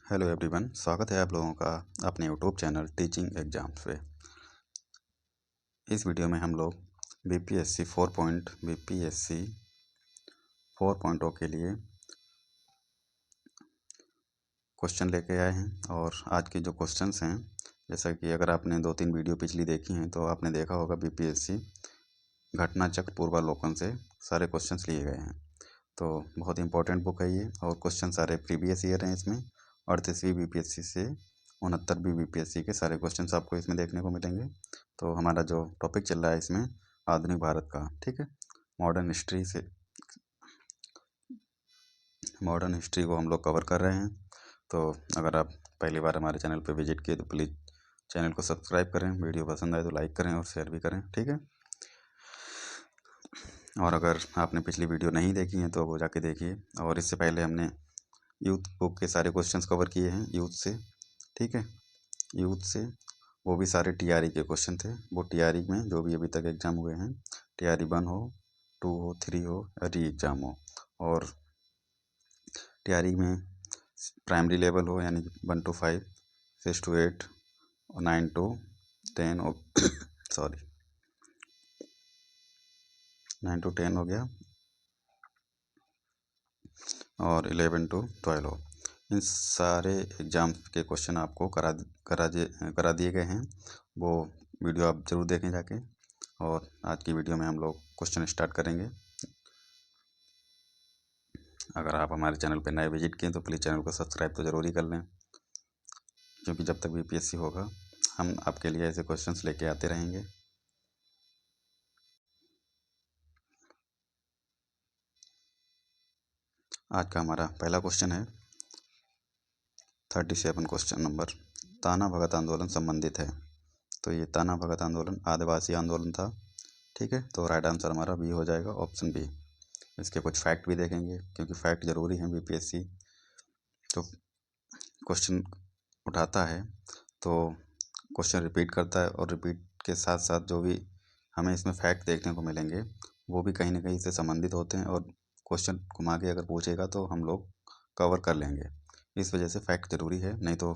Hello everyone, स्वागत है आप लोगों का अपने यूट्यूब चैनल टीचिंग एग्जाम्स पे। इस वीडियो में हम लोग बीपीएससी 4.0 के लिए क्वेश्चन लेके आए हैं। और आज के जो क्वेश्चंस हैं, जैसा कि अगर आपने 2-3 वीडियो पिछली देखी हैं तो आपने देखा होगा बीपीएससी घटना चक्र पूर्वावलोकन से सारे क्वेश्चंस लिए गए हैं। तो बहुत इंपॉर्टेंट बुक है ये, और क्वेश्चन सारे प्रीवियस ईयर हैं इसमें। 38वीं बीपीएससी से 69वीं बीपीएससी के सारे क्वेश्चंस आपको इसमें देखने को मिलेंगे। तो हमारा जो टॉपिक चल रहा है इसमें आधुनिक भारत का, ठीक है, मॉडर्न हिस्ट्री को हम लोग कवर कर रहे हैं। तो अगर आप पहली बार हमारे चैनल पर विजिट किए तो प्लीज़ चैनल को सब्सक्राइब करें, वीडियो पसंद आए तो लाइक करें और शेयर भी करें, ठीक है। और अगर आपने पिछली वीडियो नहीं देखी है तो वो जाके देखिए। और इससे पहले हमने यूथ बुक के सारे क्वेश्चंस कवर किए हैं यूथ से, ठीक है। यूथ से वो भी सारे टीआरई के क्वेश्चन थे। वो टीआरई में जो भी अभी तक एग्ज़ाम हुए हैं, टीआरई 1 हो, 2 हो, 3 हो, री एग्ज़ाम हो, और टीआरई में प्राइमरी लेवल हो यानी 1 to 5, 6 to 8 और 9 to 10 हो सॉरी 9 to 10 हो गया, और 11 to 12 हो। इन सारे एग्ज़ाम के क्वेश्चन आपको करा दिए गए हैं। वो वीडियो आप ज़रूर देखें जाके। और आज की वीडियो में हम लोग क्वेश्चन स्टार्ट करेंगे। अगर आप हमारे चैनल पर नए विजिट किए तो प्लीज़ चैनल को सब्सक्राइब तो ज़रूर ही कर लें, क्योंकि जब तक बीपीएससी होगा हम आपके लिए ऐसे क्वेश्चंस लेके आते रहेंगे। आज का हमारा पहला क्वेश्चन है 37 क्वेश्चन नंबर, ताना भगत आंदोलन संबंधित है। तो ये ताना भगत आंदोलन आदिवासी आंदोलन था, ठीक है। तो राइट आंसर हमारा बी हो जाएगा, ऑप्शन बी। इसके कुछ फैक्ट भी देखेंगे, क्योंकि फैक्ट ज़रूरी है। बीपीएससी तो क्वेश्चन उठाता है तो क्वेश्चन रिपीट करता है, और रिपीट के साथ साथ जो भी हमें इसमें फैक्ट देखने को मिलेंगे वो भी कहीं ना कहीं से संबंधित होते हैं, और क्वेश्चन घुमा के अगर पूछेगा तो हम लोग कवर कर लेंगे। इस वजह से फैक्ट ज़रूरी है, नहीं तो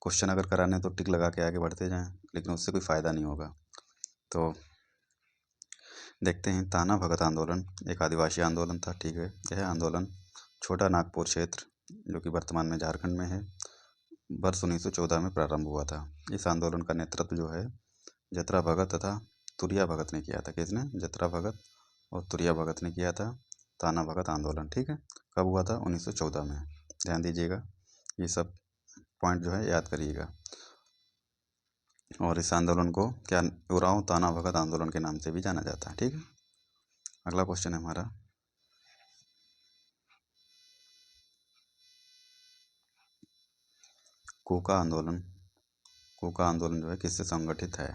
क्वेश्चन अगर कराने तो टिक लगा के आगे बढ़ते जाएं, लेकिन उससे कोई फ़ायदा नहीं होगा। तो देखते हैं, ताना भगत आंदोलन एक आदिवासी आंदोलन था, ठीक है। यह आंदोलन छोटा नागपुर क्षेत्र, जो कि वर्तमान में झारखंड में है, वर्ष 1914 में प्रारंभ हुआ था। इस आंदोलन का नेतृत्व जो है जतरा भगत तथा तुरिया भगत ने किया था। किसने? जतरा भगत और तुरिया भगत ने किया था ताना भगत आंदोलन, ठीक है। कब हुआ था? 1914 में। ध्यान दीजिएगा, ये सब पॉइंट जो है याद करिएगा। और इस आंदोलन को क्या उरांव ताना भगत आंदोलन के नाम से भी जाना जाता है, ठीक है। अगला क्वेश्चन है हमारा, कोका आंदोलन जो है किससे संगठित है?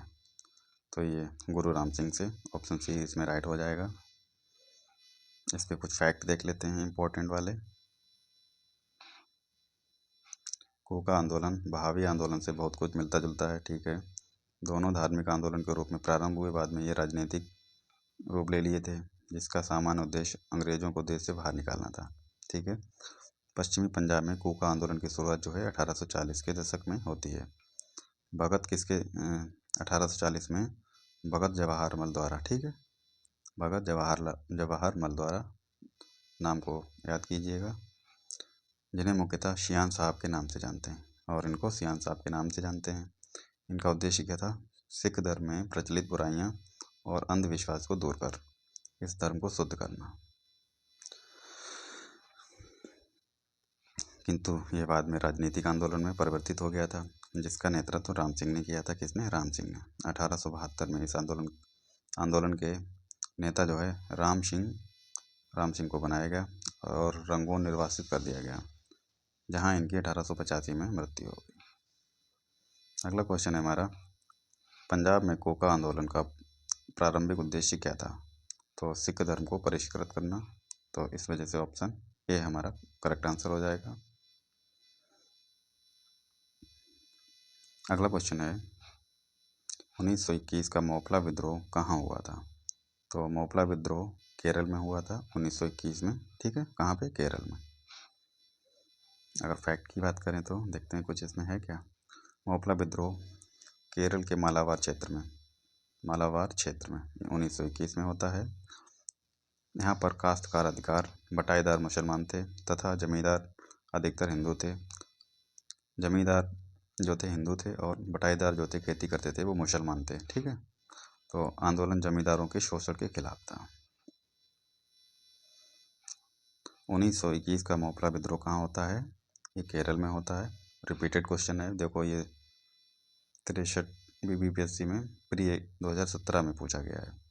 तो ये गुरु राम सिंह से, ऑप्शन सी इसमें राइट हो जाएगा। इस पे कुछ फैक्ट देख लेते हैं इंपॉर्टेंट वाले। कोका आंदोलन बहावी आंदोलन से बहुत कुछ मिलता जुलता है, ठीक है। दोनों धार्मिक आंदोलन के रूप में प्रारंभ हुए, बाद में ये राजनीतिक रूप ले लिए थे, जिसका सामान्य उद्देश्य अंग्रेजों को देश से बाहर निकालना था, ठीक है। पश्चिमी पंजाब में कोका आंदोलन की शुरुआत जो है 1840 के दशक में होती है। भगत किसके 1840 में भगत जवाहर मल द्वारा, ठीक है। भगत जवाहर मल द्वारा, नाम को याद कीजिएगा, जिन्हें मुख्यतः शियान साहब के नाम से जानते हैं, और इनको शियान साहब के नाम से जानते हैं। इनका उद्देश्य क्या था? सिख धर्म में प्रचलित बुराइयां और अंधविश्वास को दूर कर इस धर्म को शुद्ध करना। किंतु ये बाद में राजनीतिक आंदोलन में परिवर्तित हो गया था, जिसका नेतृत्व राम सिंह ने किया था। किसने? राम सिंह ने। 1872 में इस आंदोलन के नेता जो है राम सिंह को बनाया गया और रंगून निर्वासित कर दिया गया, जहां इनकी 1885 में मृत्यु हो गई। अगला क्वेश्चन है हमारा, पंजाब में कोका आंदोलन का प्रारंभिक उद्देश्य क्या था? तो सिख धर्म को परिष्कृत करना। तो इस वजह से ऑप्शन ए हमारा करेक्ट आंसर हो जाएगा। अगला क्वेश्चन है, 1921 का मोपला विद्रोह कहाँ हुआ था? तो मोपला विद्रोह केरल में हुआ था 1921 में, ठीक है। कहाँ पे? केरल में। अगर फैक्ट की बात करें तो देखते हैं कुछ इसमें है क्या। मोपला विद्रोह केरल के मालाबार क्षेत्र में 1921 में होता है। यहाँ पर काश्तकार अधिकार, बटाईदार मुसलमान थे तथा जमींदार अधिकतर हिंदू थे। जमींदार जो थे हिंदू थे और बटाईदार जो थे खेती करते थे वो मुसलमान थे। ठीक है, तो आंदोलन जमींदारों के शोषण के खिलाफ था। 1921 का मोपला विद्रोह कहाँ होता है? ये केरल में होता है। रिपीटेड क्वेश्चन है, देखो ये 63 BPSC में प्री 2017 में पूछा गया है।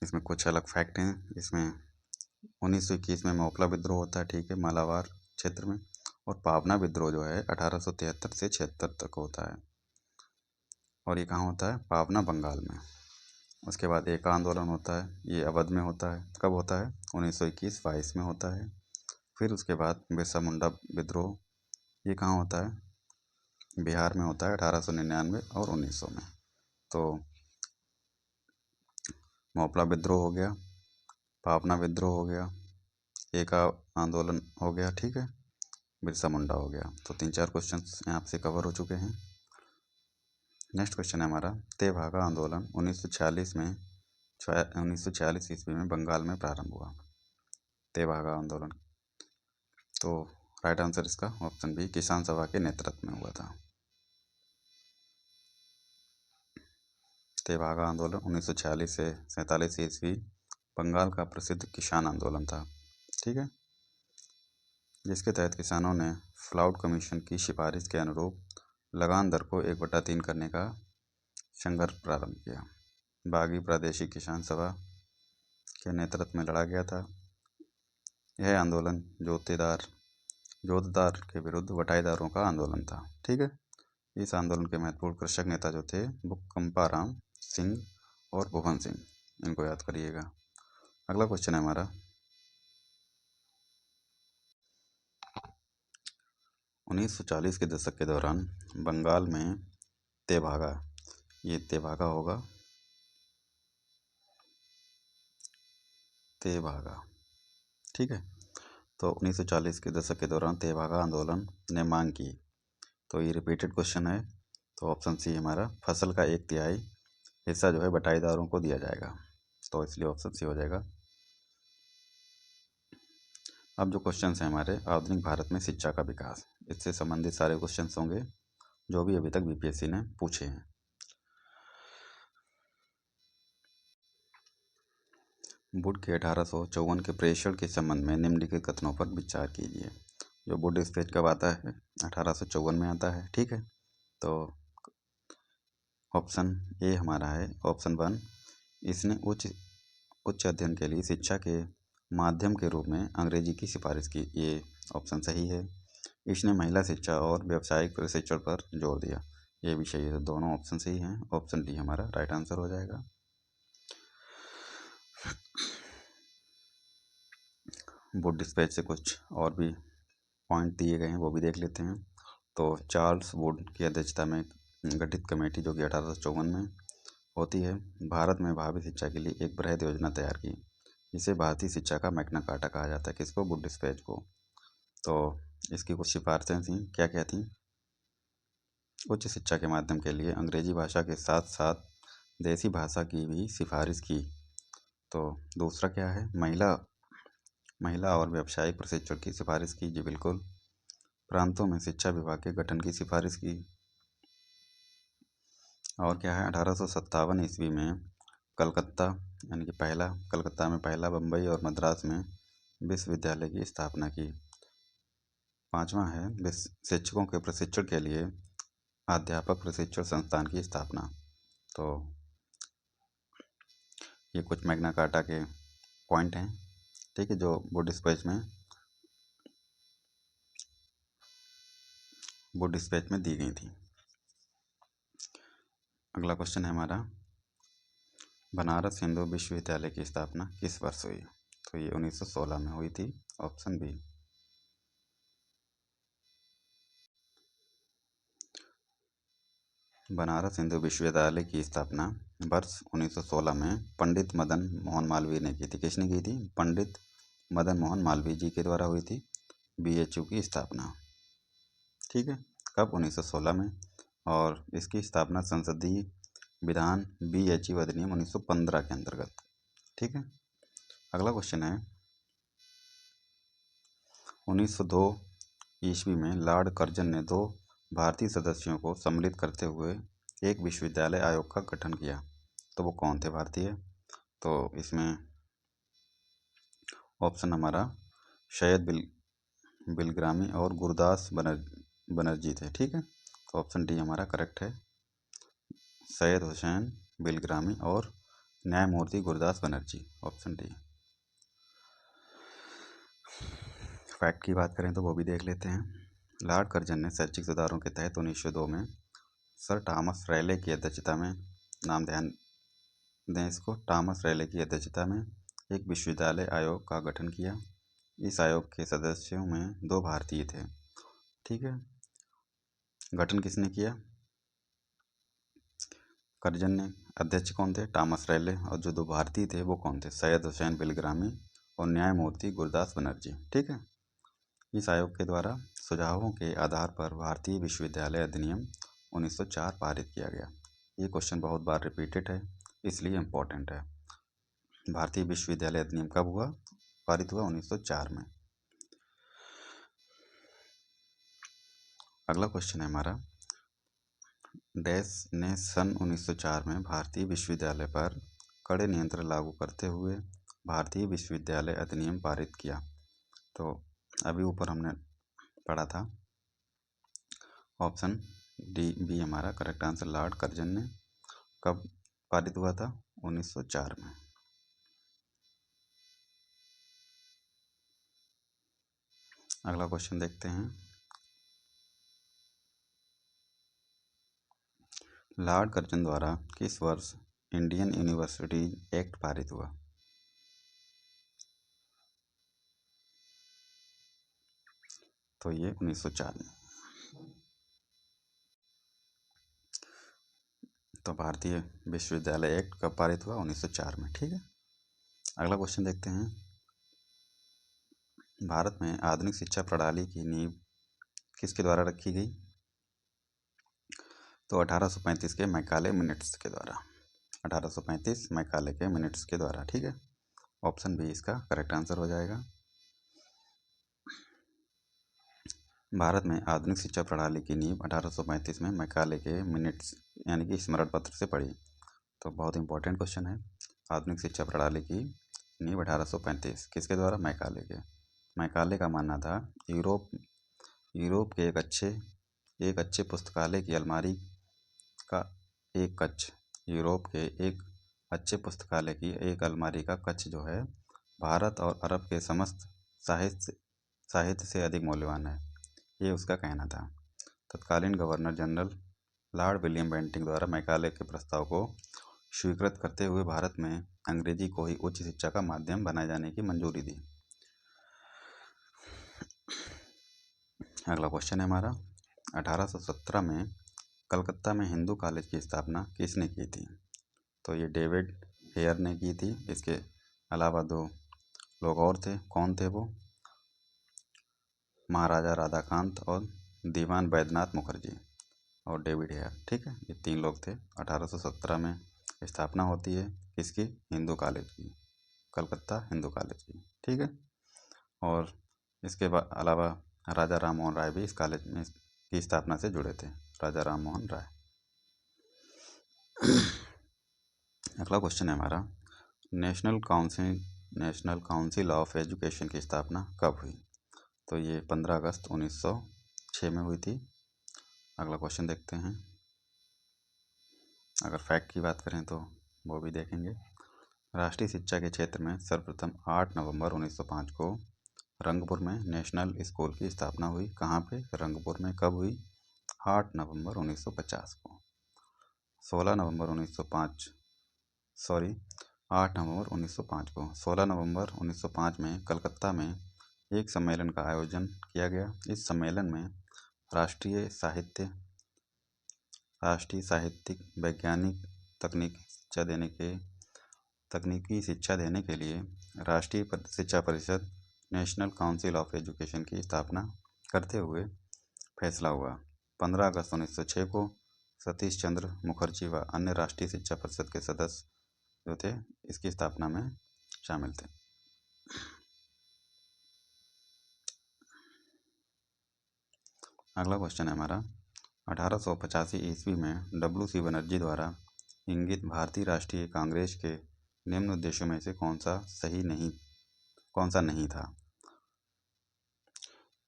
इसमें कुछ अलग फैक्ट हैं। इसमें 1921 में मोपला विद्रोह होता है, ठीक है, मालाबार क्षेत्र में। और पावना विद्रोह जो है 1873 से 76 तक होता है, और ये कहाँ होता है? पावना, बंगाल में। उसके बाद एक आंदोलन होता है, ये अवध में होता है। कब होता है? 1921-22 में होता है। फिर उसके बाद बिरसा मुंडा विद्रोह, ये कहाँ होता है? बिहार में होता है 1899 और 1900 में। तो मोपला विद्रोह हो गया, पावना विद्रोह हो गया, एक आंदोलन हो गया, ठीक है, बिरसा मुंडा हो गया। तो 3-4 क्वेश्चन यहाँ से कवर हो चुके हैं। नेक्स्ट क्वेश्चन है हमारा, तेभागा आंदोलन 1946 ईस्वी में बंगाल में प्रारंभ हुआ। तेभागा आंदोलन, तो राइट आंसर इसका ऑप्शन बी, किसान सभा के नेतृत्व में हुआ था। तेभागा आंदोलन 1946 से 47 ईस्वी बंगाल का प्रसिद्ध किसान आंदोलन था, ठीक है, जिसके तहत किसानों ने फ्लाउड कमीशन की सिफारिश के अनुरूप लगान दर को 1/3 करने का संघर्ष प्रारंभ किया। बागी प्रादेशिक किसान सभा के नेतृत्व में लड़ा गया था। यह आंदोलन जोतदार के विरुद्ध बटाईदारों का आंदोलन था, ठीक है। इस आंदोलन के महत्वपूर्ण कृषक नेता जो थे वो कंपाराम सिंह और भुवन सिंह, इनको याद करिएगा। अगला क्वेश्चन है हमारा, 1940 के दशक के दौरान बंगाल में तेभागा, ये तेभागा होगा, तेभागा, ठीक है। तो 1940 के दशक के दौरान तेभागा आंदोलन ने मांग की, तो ये रिपीटेड क्वेश्चन है। तो ऑप्शन सी हमारा, फसल का 1/3 हिस्सा जो है बटाईदारों को दिया जाएगा, तो इसलिए ऑप्शन सी हो जाएगा। अब जो क्वेश्चन हैं हमारे, आधुनिक भारत में शिक्षा का विकास, इससे संबंधित सारे क्वेश्चन होंगे जो भी अभी तक बीपीएससी ने पूछे हैं। वुड के 1854 के प्रेषण के संबंध में निम्नलिखित कथनों पर विचार कीजिए। जो वुड स्पेच कब आता है? 1854 में आता है, ठीक है। तो ऑप्शन ए हमारा है, ऑप्शन 1, इसने उच्च अध्ययन के लिए शिक्षा के माध्यम के रूप में अंग्रेजी की सिफारिश की, ये ऑप्शन सही है। इसने महिला शिक्षा और व्यावसायिक प्रशिक्षण पर जोर दिया, ये भी सही है। दोनों ऑप्शन सही हैं। ऑप्शन डी हमारा राइट आंसर हो जाएगा। वुड डिस्पैच से कुछ और भी पॉइंट दिए गए हैं, वो भी देख लेते हैं। तो चार्ल्स वुड की अध्यक्षता में गठित कमेटी जो कि 1854 में होती है, भारत में भावी शिक्षा के लिए एक बृहद योजना तैयार की, जिसे भारतीय शिक्षा का मैग्ना कार्टा कहा जाता है। किसको? वुड डिस्पैच को। तो इसकी कुछ सिफारिशें थी, क्या क्या थी? उच्च शिक्षा के माध्यम के लिए अंग्रेजी भाषा के साथ साथ देसी भाषा की भी सिफारिश की। तो दूसरा क्या है? महिला और व्यावसायिक प्रशिक्षण की सिफारिश की, जी बिल्कुल। प्रांतों में शिक्षा विभाग के गठन की सिफारिश की। और क्या है? 1857 ईस्वी में कलकत्ता, यानी कि कलकत्ता में पहला, बम्बई और मद्रास में विश्वविद्यालय की स्थापना की। पांचवा है शिक्षकों के प्रशिक्षण के लिए अध्यापक प्रशिक्षण संस्थान की स्थापना। तो ये कुछ मैग्ना कार्टा के पॉइंट हैं, ठीक है, जो वुड डिस्पैच में दी गई थी। अगला क्वेश्चन है हमारा, बनारस हिंदू विश्वविद्यालय की स्थापना किस वर्ष हुई? तो ये 1916 में हुई थी, ऑप्शन बी। बनारस हिंदू विश्वविद्यालय की स्थापना वर्ष 1916 में पंडित मदन मोहन मालवीय ने की थी। किसने की थी? पंडित मदन मोहन मालवीय जी के द्वारा हुई थी बीएचयू की स्थापना। ठीक है, कब? 1916 में। और इसकी स्थापना संसदीय विधान बीएचयू अधिनियम 1915 के अंतर्गत। ठीक है, अगला क्वेश्चन है 1902 ईस्वी में लॉर्ड कर्जन ने 2 भारतीय सदस्यों को सम्मिलित करते हुए एक विश्वविद्यालय आयोग का गठन किया। तो वो कौन थे भारतीय? तो इसमें ऑप्शन हमारा सैयद बिलग्रामी और गुरदास बनर्जी थे। ठीक है, तो ऑप्शन डी हमारा करेक्ट है, सैयद हुसैन बिलग्रामी और न्यायमूर्ति Gurdas Banerjee, option D. Fact की बात करें तो वो भी देख लेते हैं। लॉर्ड कर्जन ने शैक्षिक सुधारों के तहत 1902 में सर थॉमस रैले की अध्यक्षता में, नाम ध्यान दें इसको, थॉमस रैले की अध्यक्षता में एक विश्वविद्यालय आयोग का गठन किया। इस आयोग के सदस्यों में 2 भारतीय थे। ठीक है, गठन किसने किया? कर्जन ने। अध्यक्ष कौन थे? Thomas Raleigh. और जो 2 भारतीय थे वो कौन थे? सैयद हुसैन बिलग्रामी और न्यायमूर्ति गुरदास बनर्जी। ठीक है, इस आयोग के द्वारा सुझावों के आधार पर भारतीय विश्वविद्यालय अधिनियम 1904 पारित किया गया। ये क्वेश्चन बहुत बार रिपीटेड है, इसलिए इम्पोर्टेंट है। भारतीय विश्वविद्यालय अधिनियम कब हुआ? पारित हुआ 1904 में। अगला क्वेश्चन है हमारा, डैश ने सन 1904 में भारतीय विश्वविद्यालय पर कड़े नियंत्रण लागू करते हुए भारतीय विश्वविद्यालय अधिनियम पारित किया। तो अभी ऊपर हमने पढ़ा था, ऑप्शन डी बी हमारा करेक्ट आंसर, लॉर्ड कर्जन ने। कब पारित हुआ था? 1904 में। अगला क्वेश्चन देखते हैं, लॉर्ड कर्जन द्वारा किस वर्ष इंडियन यूनिवर्सिटी एक्ट पारित हुआ? तो ये 1904 में। तो भारतीय विश्वविद्यालय एक्ट कब पारित हुआ? 1904 में। ठीक है, अगला क्वेश्चन देखते हैं, भारत में आधुनिक शिक्षा प्रणाली की नींव किसके द्वारा रखी गई? तो 1835 के मैकाले मिनट्स के द्वारा। 1835 मैकाले के मिनट्स के द्वारा। ठीक है, ऑप्शन बी इसका करेक्ट आंसर हो जाएगा। भारत में आधुनिक शिक्षा प्रणाली की नींव 1835 में मैकाले के मिनट्स यानी कि स्मरण पत्र से पड़ी। तो बहुत इंपॉर्टेंट क्वेश्चन है। आधुनिक शिक्षा प्रणाली की नींव 1835 किसके द्वारा? मैकाले के। मैकाले का मानना था यूरोप के एक अच्छे पुस्तकालय की अलमारी का एक कक्ष, यूरोप के एक अच्छे पुस्तकालय की एक अलमारी का कक्ष जो है भारत और अरब के समस्त साहित्य से अधिक मूल्यवान है, ये उसका कहना था। तत्कालीन governor general Lord William Bentinck द्वारा मैकाले के प्रस्ताव को स्वीकृत करते हुए भारत में अंग्रेजी को ही उच्च शिक्षा का माध्यम बनाए जाने की मंजूरी दी। अगला क्वेश्चन है हमारा, 1817 में कलकत्ता में हिंदू कॉलेज की स्थापना किसने की थी? तो ये डेविड हेयर ने की थी। इसके अलावा 2 लोग और थे, कौन थे वो? महाराजा राधाकांत और दीवान बैद्यनाथ मुखर्जी और डेविड हेयर। ठीक है, ये 3 लोग थे। 1817 में स्थापना होती है किसकी? हिंदू कॉलेज की, कलकत्ता हिंदू कॉलेज की। ठीक है, और इसके अलावा राजा राम मोहन राय भी इस कॉलेज में की स्थापना से जुड़े थे, राजा राम मोहन राय। अगला क्वेश्चन है हमारा, नेशनल काउंसिल ऑफ एजुकेशन की स्थापना कब हुई? तो ये 15 अगस्त 1906 में हुई थी। अगला क्वेश्चन देखते हैं, अगर फैक्ट की बात करें तो वो भी देखेंगे। राष्ट्रीय शिक्षा के क्षेत्र में सर्वप्रथम 8 नवंबर 1905 को रंगपुर में नेशनल स्कूल की स्थापना हुई। कहाँ पे? रंगपुर में। कब हुई? 8 नवंबर 1950 को। 16 नवंबर 1905 सॉरी 8 नवंबर 1905 को 16 नवंबर 1905 में कलकत्ता में एक सम्मेलन का आयोजन किया गया। इस सम्मेलन में राष्ट्रीय साहित्यिक वैज्ञानिक तकनीकी शिक्षा देने के लिए राष्ट्रीय शिक्षा परिषद नेशनल काउंसिल ऑफ एजुकेशन की स्थापना करते हुए फैसला हुआ। 15 अगस्त 1906 को सतीश चंद्र मुखर्जी व अन्य राष्ट्रीय शिक्षा परिषद के सदस्य जो थे इसकी स्थापना में शामिल थे। अगला क्वेश्चन है हमारा 1885 ईस्वी में W.C. बनर्जी द्वारा इंगित भारतीय राष्ट्रीय कांग्रेस के निम्न उद्देश्यों में से कौन सा नहीं था?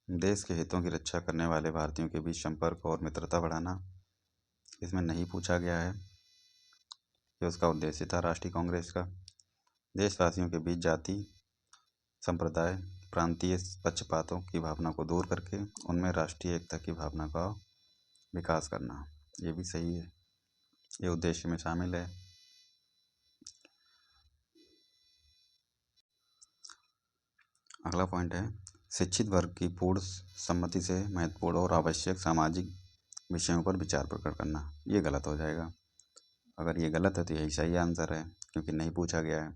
देश के हितों की रक्षा करने वाले भारतीयों के बीच संपर्क और मित्रता बढ़ाना, इसमें नहीं पूछा गया है। ये उसका उद्देश्य था राष्ट्रीय कांग्रेस का। देशवासियों के बीच जाति, संप्रदाय, प्रांतीय पक्षपातों की भावना को दूर करके उनमें राष्ट्रीय एकता की भावना का विकास करना, ये भी सही है, ये उद्देश्य में शामिल है। अगला पॉइंट है शिक्षित वर्ग की पूर्ण सम्मति से महत्वपूर्ण और आवश्यक सामाजिक विषयों पर विचार प्रकट करना। ये गलत हो जाएगा। अगर ये गलत है तो यही सही आंसर है, क्योंकि नहीं पूछा गया है।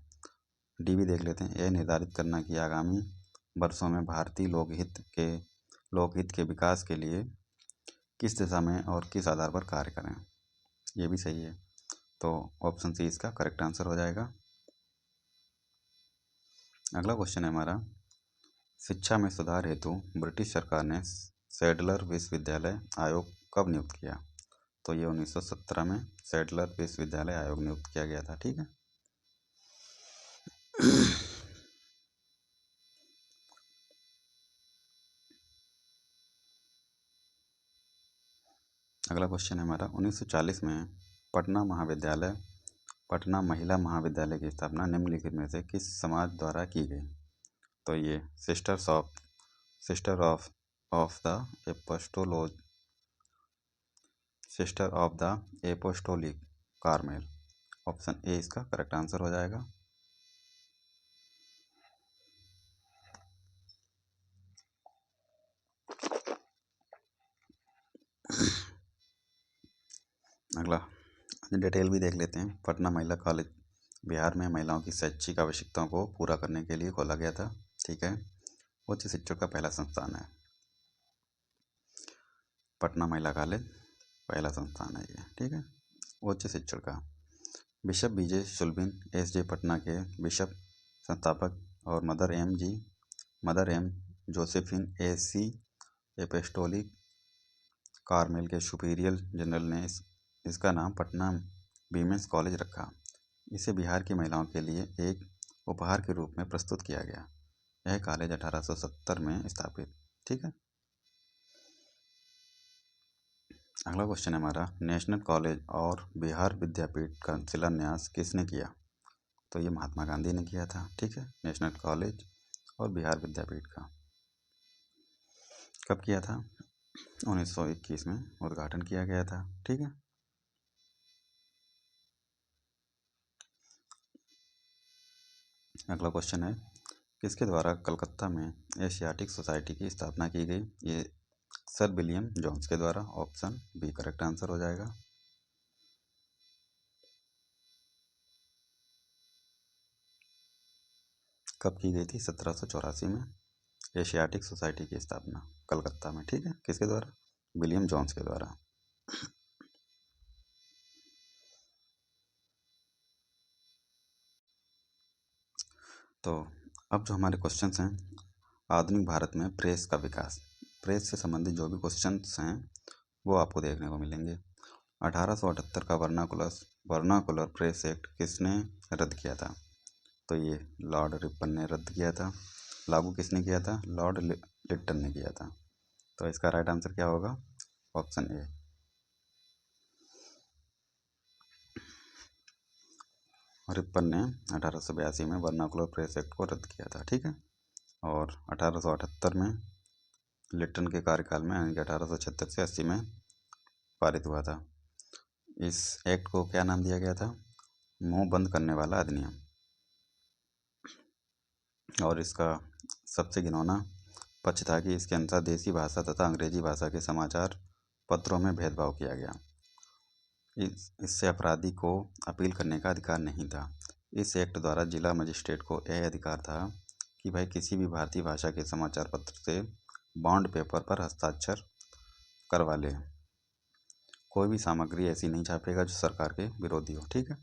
डी भी देख लेते हैं। यह निर्धारित करना कि आगामी वर्षों में भारतीय लोकहित के विकास के लिए किस दिशा में और किस आधार पर कार्य करें, ये भी सही है। तो ऑप्शन सी इसका करेक्ट आंसर हो जाएगा। अगला क्वेश्चन है हमारा शिक्षा में सुधार हेतु ब्रिटिश सरकार ने सैडलर विश्वविद्यालय आयोग कब नियुक्त किया? तो ये 1917 में सैडलर विश्वविद्यालय आयोग नियुक्त किया गया था। ठीक है। अगला क्वेश्चन है हमारा 1940 में पटना महिला महाविद्यालय की स्थापना निम्नलिखित में से किस समाज द्वारा की गई? तो ये sister of the apostolic Carmel, option A इसका करेक्ट आंसर हो जाएगा। अगला डिटेल भी देख लेते हैं। पटना महिला कॉलेज बिहार में महिलाओं की शैक्षिक आवश्यकताओं को पूरा करने के लिए खोला गया था। ठीक है। उच्च शिक्षा का पहला संस्थान है पटना महिला कॉलेज, पहला संस्थान है ये। ठीक है। उच्च शिक्षण का bishop BJ Sulbin SJ. Patna के बिशप संस्थापक और mother M Josephine AC. Apostolic Carmel के सुपीरियर जनरल ने इसका नाम पटना वीमेंस कॉलेज रखा। इसे बिहार की महिलाओं के लिए एक उपहार के रूप में प्रस्तुत किया गया। यह कॉलेज 1870 में स्थापित। ठीक है। अगला क्वेश्चन है हमारा नेशनल कॉलेज और बिहार विद्यापीठ का शिलान्यास किसने किया? तो ये महात्मा गांधी ने किया था। ठीक है। नेशनल कॉलेज और बिहार विद्यापीठ का कब किया था? 1921 में उद्घाटन किया गया था। ठीक है। अगला क्वेश्चन है किसके द्वारा कलकत्ता में एशियाटिक सोसाइटी की स्थापना की गई? ये सर विलियम जोन्स के द्वारा, ऑप्शन बी करेक्ट आंसर हो जाएगा। कब की गई थी? 1784 में एशियाटिक सोसाइटी की स्थापना कलकत्ता में। ठीक है। किसके द्वारा? विलियम जोन्स के द्वारा। तो अब जो हमारे क्वेश्चंस हैं आधुनिक भारत में प्रेस का विकास, प्रेस से संबंधित जो भी क्वेश्चंस हैं वो आपको देखने को मिलेंगे। 1878 का वर्नाकुलर प्रेस एक्ट किसने रद्द किया था? तो ये लॉर्ड रिपन ने रद्द किया था। लागू किसने किया था? लॉर्ड लिट्टन ने किया था। तो इसका राइट आंसर क्या होगा? Option A. रिपन ने 1882 में वर्नाकुलर प्रेस एक्ट को रद्द किया था। ठीक है। और 1878 में लिट्टन के कार्यकाल में यानी कि 1876 से 80 में पारित हुआ था। इस एक्ट को क्या नाम दिया गया था? मुंह बंद करने वाला अधिनियम। और इसका सबसे घिनौना पक्ष था कि इसके अनुसार देसी भाषा तथा अंग्रेजी भाषा के समाचार पत्रों में भेदभाव किया गया। इससे अपराधी को अपील करने का अधिकार नहीं था। इस एक्ट द्वारा जिला मजिस्ट्रेट को यह अधिकार था कि भाई किसी भी भारतीय भाषा के समाचार पत्र से बॉन्ड पेपर पर हस्ताक्षर करवा ले। कोई भी सामग्री ऐसी नहीं छापेगा जो सरकार के विरोधी हो, ठीक है।